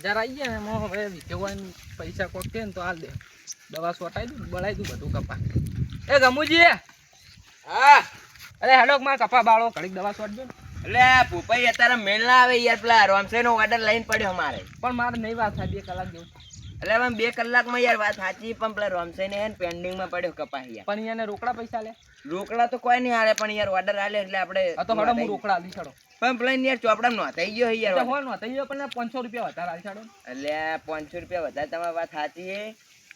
1000 આવી ગયા ને એમાં હવે વિકેવાય પૈસા કોક કે ને તો હાલ દે દવા સોટાઈ દઉં બળાઈ દઉં બધું કપા એ ગમુજી હા અરે હેડો માર કપા બાળો ઘડીક દવા સોટજો ને એટલે પોપાઈ અત્યારે મેળ ના આવે યાર પેલા રોમસેનો ઓર્ડર લઈને પડ્યો અમારે પણ મારે નહીં વાત થાય 2 કલાક જેવું એટલે હવે 2 કલાકમાં યાર વાત સાચી પણ પેલા રોમસેને હે ને પેન્ડિંગમાં પડ્યો કપાસ યાર પણ એને રોકડા પૈસા લે રોકડા તો કોઈ નહીં હાલે પણ યાર ઓર્ડર આલે એટલે આપણે આ તો હડો હું રોકડા આલી છડો પણ પ્લેન યાર ચોપડા નો થઈ ગયો હે યાર હો નો થઈ ગયો પણ 500 રૂપિયા વધારે આલી છડો એટલે 500 રૂપિયા વધારે તમારી વાત સાચી છે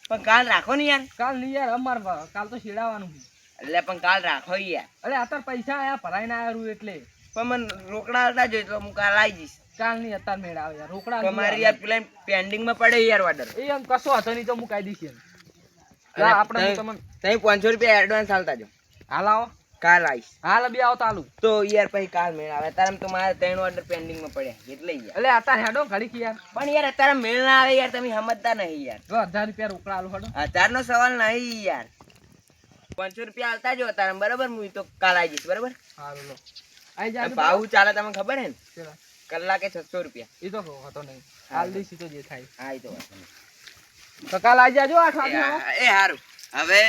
પણ કાલ રાખો ને યાર કાલ નહીં યાર અમાર કાલ તો શેડાવાનું છે એટલે પણ કાલ રાખો યાર અરે અત્યારે પૈસા આયા ભરાઈને આયા એટલે પણ મને રોકડા આવતા જોઈએ તો હું કાલ આવી જઈશ કાલ નહીં અત્યારે મેળ આવે યાર રોકડા તમારી યાર પેલા પેન્ડિંગમાં પડે યાર ઓર્ડર એ એમ કશો હતો નહીં તો હું કાઢી દઈશ યાર આપણે તમને તમે 500 રૂપિયા એડવાન્સ હાલતા જો હાલ આવો કાલ આવીશ હાલ બે આવો તાલું તો યાર પછી કાલ મેળ આવે તારે તો મારે 3 ઓર્ડર પેન્ડિંગમાં પડ્યા એટલે યાર એટલે અત્યારે હેડો ઘડીક યાર પણ યાર અત્યારે મેળ ના આવે યાર તમે સમજતા નહીં યાર જો 1000 રૂપિયા રોકડા આલો હેડો અત્યારનો સવાલ નહીં યાર 500 રૂપિયા હાલતા જો તારે બરાબર હું તો કાલ આવી જઈશ બરાબર હારું લો આઈ જા ભાવ ચાલે તમને ખબર હે ને ચલા કલાકે 600 રૂપિયા એ તો હતો નહીં હાલ દઈશ તો જે થાય હા એ તો વાત તો કાલ આવી જાજો 8 વાગે એ હારું હવે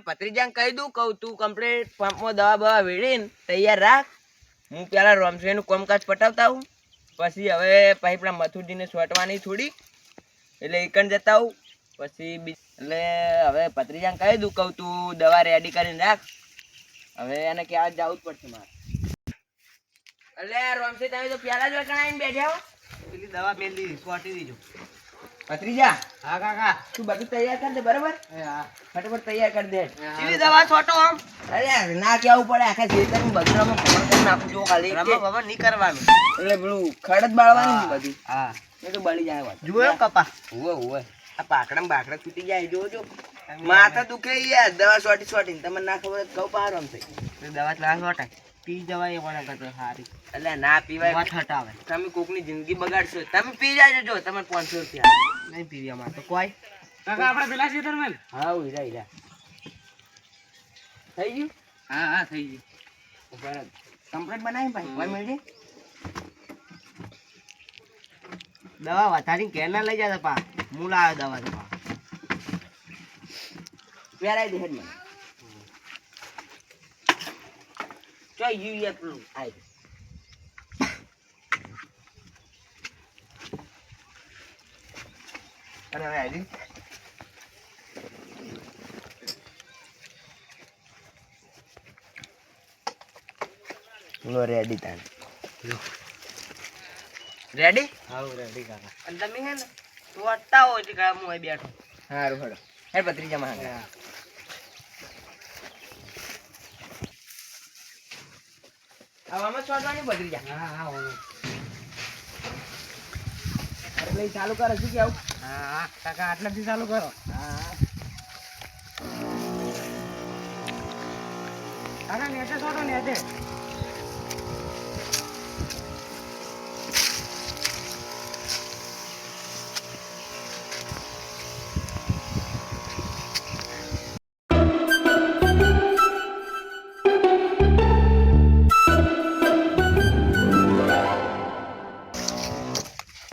ભત્રીજાને કહી દઉં કહું તું કમ્પ્લીટ પંપમાં દવા બવા વેડીને તૈયાર રાખ હું પેલા રોમસેનું કામકાજ પટાવતા આવું પછી હવે પેલા મથુરજીને સોટવાની થોડી એટલે એકણ જતા આવું પછી એટલે હવે ભત્રીજાને કહી દઉં કહું તું દવા રેડી કરીને રાખ હવે એને ક્યાં જવું જ પડશે મારે એટલે રોમસે તમે તો પેલા જ વટણાઈને બેઠા હો પેલી દવા મેલી સોટી દીધું ભત્રીજા હા કાકા તું બધું તૈયાર કરી દે બરાબર હા ફટાફટ તૈયાર કરી દે કેવી દવા છોટો આમ અરે ના કેવું પડે આખા ખેતરમાં બગડામાં ખબર કરી નાખું જો ખાલી ખબર નહીં કરવાનું એટલે પેલું ખડ જ બાળવાનું ને બધી હા એ તો બળી જાય વાત જુઓ કપા હોવે આ પાકડા બાકડા છૂટી જાય જોજો માથા દુખે યાર દવા સોટી સોટી તમને ના ખબર કહું પારો આમ થઈ દવા ક્લાસ વટાય પી જવાય પણ કરતો સારી એટલે ના પીવાય વાત હટાવે તમે કોકની જિંદગી બગાડશો તમે પી જાજો જો તમે 500 રૂપિયા નહીં પીવી અમાર તો કોઈ કાકા આપણે પેલા સીધર મેલ હા હીરા હીરા થઈ ગયું હા હા થઈ ગયું બરાબર કમ્પ્લીટ બનાવી ભાઈ 1 મિનિટ દવા વધારી ઘેર ના લઈ જતા પા હું લાવ્યો દવા તો પા પહેરાઈ દે હેડ મને ચો યુ યાર પેલું આઈ અને હવે આઈ લો રેડી તાન રેડી હાઉ રેડી કાકા અને તમે હે ને તું અટતા હોય છે કે હું અહીં બેઠો હારું હડો હે ભત્રીજા માં આવામાં છોડવાની ભત્રીજા હા હા એટલે ચાલુ કરે શું કેવું હા કાકા આટલાથી ચાલુ કરો હા કાકા નેચે છોડો નેચે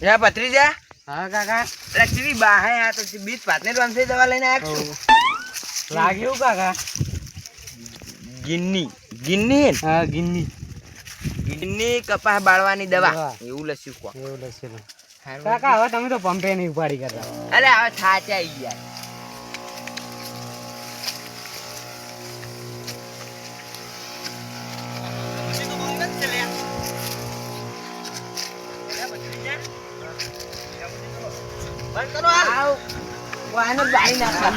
યા ભત્રીજા હા કાકા લક્ષ્મી બા હે આ તો બીજ પાતને રોમસે દવા લઈને આવ્યો છું લાગ્યું કાકા ગિન્ની ગિન્ની હા ગિન્ની ગિન્ની કપાસ બાળવાની દવા દવા. એવું લસ્યું કો એવું લખેલું કાકા હવે તમે તો પંપે નહીં ઉપાડી કરતા અરે હવે થાચા આવી ગયા બંધ કરો આવ વાનો બાઈ નાખવા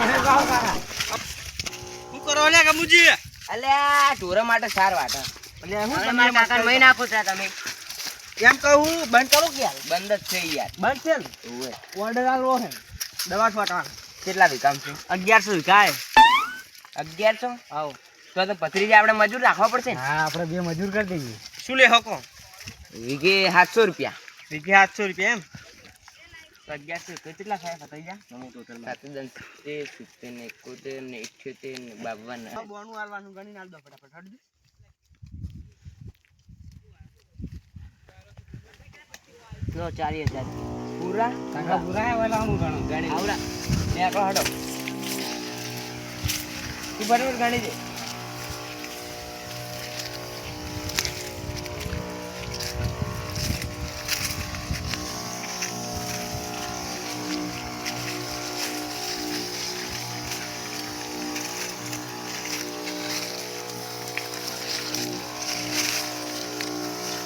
શું કરો લે ગમુજી અલ્યા ઢોરા માટે સાર વાટ એટલે હું હવે તમે મારા કાકા કાકાને મહી નાખો છો તમે એમ કહું બંધ કરો કે યાર બંધ જ છે યાર બંધ છે ને ઓવે ઓર્ડર આલવો છે દવા છોટવાનો કેટલા વિકામ છે 1100 વિકાય 1100 આવો તો ભત્રીજા આપણે મજૂર રાખવા પડશે ને હા આપણે બે મજૂર કરી દઈએ શું લે હકો વીઘે 700 રૂપિયા રૂપિયા 700 રૂપિયા એમ 1100 કેટલા થાય બતાઈ જા નમો ટોટલ 7 70 ને 71 ને 78 ને 52 બોનું આલવાનું ગણી નાલ દો ફટાફટ હટજો લો 4000 પૂરા કાકા પૂરા હે વાલા હું ગણો ગણી આવડા લે આકડો હડો તું બરાબર ગણી દે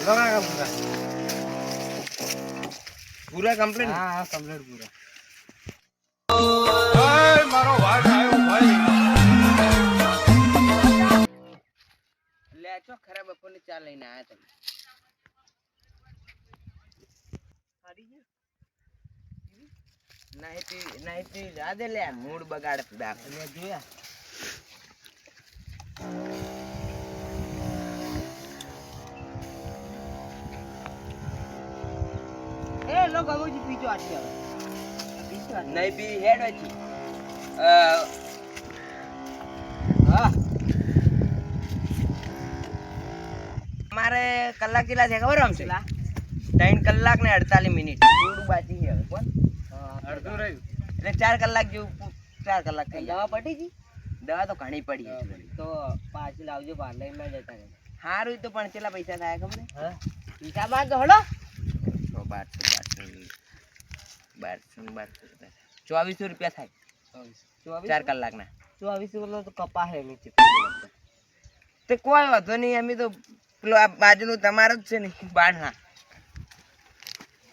લો કાકા પૂરા પૂરા કમ્પ્લીટ હા હા કમ્પ્લીટ પૂરા લે ચો ખરા બપોરની ચા લઈને આયા તમે નાઈટી જા દે લે મૂડ બગાડ દા લે જોયા એ લો ગમુજી પીજો આટી આવે નહીં પી હેડ વચી હા મારે કલાક કેટલા છે ખબર આમ છે 3 કલાક ને 48 મિનિટ થોડું બાકી છે હવે કોણ અડધું રહ્યું એટલે 4 કલાક જેવું 4 કલાક થઈ દવા પટી ગઈ દવા તો ઘણી પડી છે તો પાછી લાવજો પાર્લર માં જતા રહે સારું તો પણ કેટલા પૈસા થાય ખબર હા હિસાબ માં તો હડો 2400 રૂપિયા થાય 4 કલાકના 24 તો કપા હે નીચે તે કોઈ વાંધો નહીં અમે તો પેલો આ બાજુનું તમારું જ છે ને બાળના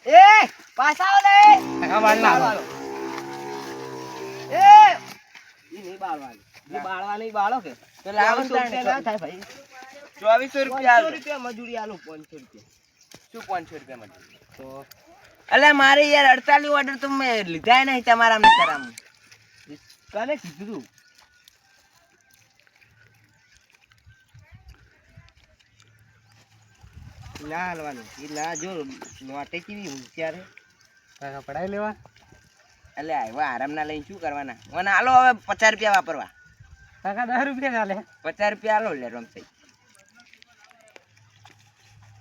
એ પાછા આવો લે કાકા બાળ ના એ ઈ નહીં બાળવાનું ઈ બાળવાની બાળો કે તો લાવો ને તાણે. ના થાય ભાઈ 2400 રૂપિયા 500 રૂપિયા મજૂરી આલું 500 રૂપિયા શું 500 રૂપિયા મજૂરી તો અલે મારે યાર 48 ઓર્ડર તો મેં લીધા નહીં તમારા અમને કરામ કાલે કીધું તું ના હાલવાનું ઈ ના જો નોટે કેવી હોશિયાર કાકા પડાઈ લેવા એટલે આવ્યા આરામ ના લઈને શું કરવાના મને હાલો હવે 50 રૂપિયા વાપરવા કાકા 10 રૂપિયા ચાલે 50 રૂપિયા હાલો લે રમસાઈ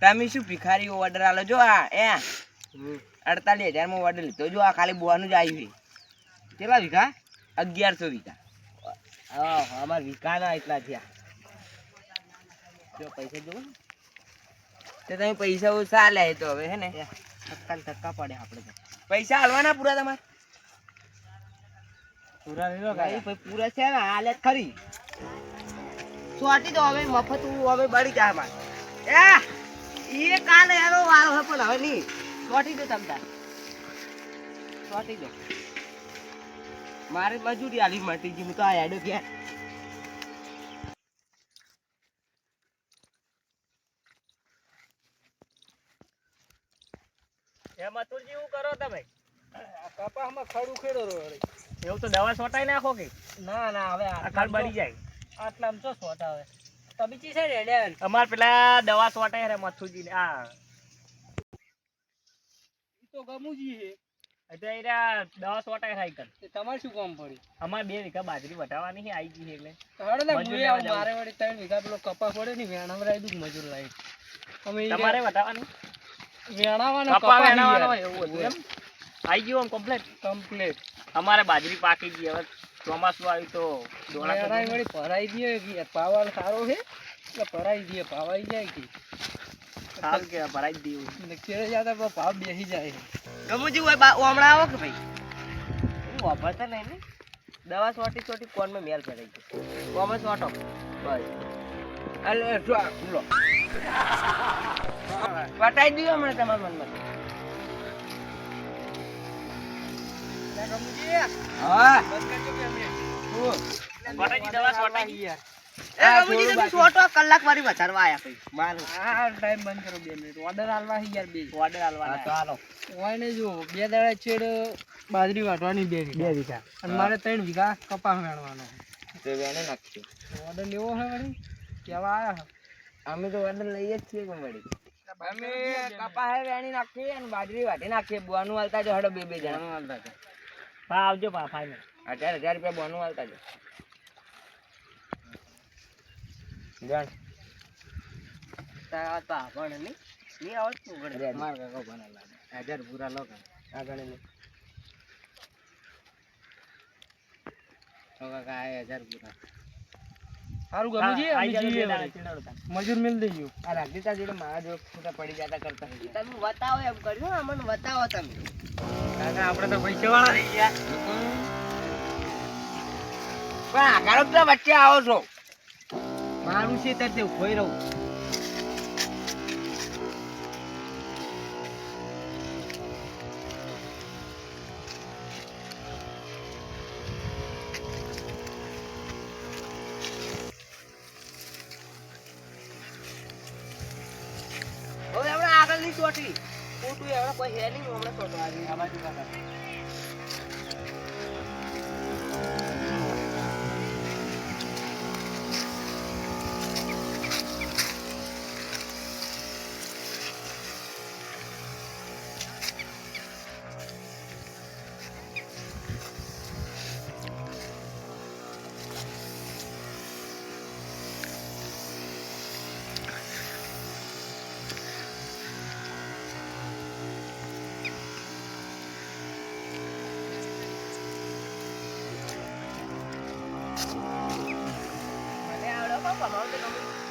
તમે શું ભિખારી ઓર્ડર હાલો જો આ 48,000 માં ઓર્ડર લીધો જો આ ખાલી બોવાનું જ આવ્યું કેટલા વીઘા 1100 વીઘા હા અમાર વીઘા ના એટલા થયા જો પૈસા જો તો તમે પૈસા ઓછા લે તો હવે હે ને ધક્કા પડે આપણે તો પૈસા હાલવાના પૂરા તમારે પૂરા લઈ લો ભાઈ પૂરા છે ને હાલે જ ખરી સોટી દો હવે મફત હું હવે બળી જાય માર એ કાલે એનો વારો હે પણ હવે નહીં સોટી દો તમતા સોટી દો મારે મજૂરી આલી મટી ગઈ હું તો આ હેડો ગયા એમાં તું જેવું કરો તમે કપાસમાં ખડું ખેડો એવું તો દવા છોટાઈ નાખો કે ના ના હવે ખાલ બળી જાય આટલામાં તો સોટ આવે તબીચી છે ને ડેન અમાર પેલા દવા છોટાઈ રે મથુજી આ તો ગમુજી છે એટલે એરા દવા છોટાઈ થાય કર તમારે શું કામ પડી અમાર 2 વીઘા બાજરી વટાવવાની છે આવી ગઈ એટલે હડો ને મજૂર મુએ લેવા જાવું. મારે વળી 3 વીઘા પેલો કપા પડે ને વેણામાં રાઈ દઉં મજૂર લાઈ અમે તમારે વટાવવાની વેણાવાનો કપા વેણવાનો હોય એવું હતું એમ આવી ગયું આમ કમ્પ્લીટ કમ્પ્લીટ અમારે બાજરી પાકી ગઈ હવે ચોમાસું આવ્યું તો ડોળા વેણાઈ વળી ભરાઈ દે કે પાવર સારો છે એટલે ભરાઈ દે ભાવાઈ જાય કે સારું કે ભરાઈ જ દીધું ને કેરે જાતા ભાવ બેસી જાય ગમુજી હોય ઓમણા આવો કે ભાઈ હું વાપરતા નહીં ને દવા છોટી છોટી કોણ માં મેલ ફેરાઈ ગઈ કોમસ વાટો બસ અલે જો લો વટાઈ દીધો મને તમારા મનમાં હા વટાઈ દવા છોટાઈ ગઈ છોટો કલાક વારી વધારવા આયા કઈ માર આ ટાઈમ બંધ કરો 2 મિનિટ ઓર્ડર આલવા છે યાર બે ઓર્ડર આલવાના તો હાલો ઓય ને જો 2 દાડા છેડ બાજરી વાટવાની 2 વીઘા અને મારે 3 વીઘા કપાસ વેણવાનો તો વેણે નાખશું ઓર્ડર લેવો છે વળી કેવા આયા અમે તો ઓર્ડર લઈએ જ છીએ વળી અમે કપા હે વેણી નાખીએ અને બાજરી વાટી નાખીએ બોનું હાલતા જો હડો 2 જણા હા આવજો પા ફાઈનલ 18,000 રૂપિયા બોનું હાલતા જો જાણ તા પણ નહીં આવડતું માર કાકા ભણા લાગે 1000 પૂરા લો કાકા. આ ગણી લે. તો કાકા આ 1000 પૂરા. સારું ગમુજી આઈ અમે જાજો જઈએ બે દાડા વળી. ચીડાડો તાન. મજૂર મિલ દઈએ આ રાખી તા જોડે મારા જો ખોટા પડી જતા કરતા તમે બતાવો એમ કરજો અમને બતાવો તમે. કાકા આપણે તો પૈસા વાળા થઈ ગયા. પણ આગારો પેલા વચ્ચે આવો છો મારું છે તે ઉભોય રહું. હવે આપણે આગળની ચોટી ખોટું એવડે કોઈ હે નહીં હમણાં ચોટો આવી આ બાજુ કાકા. મને આવડે પણ કમાવું તો તમે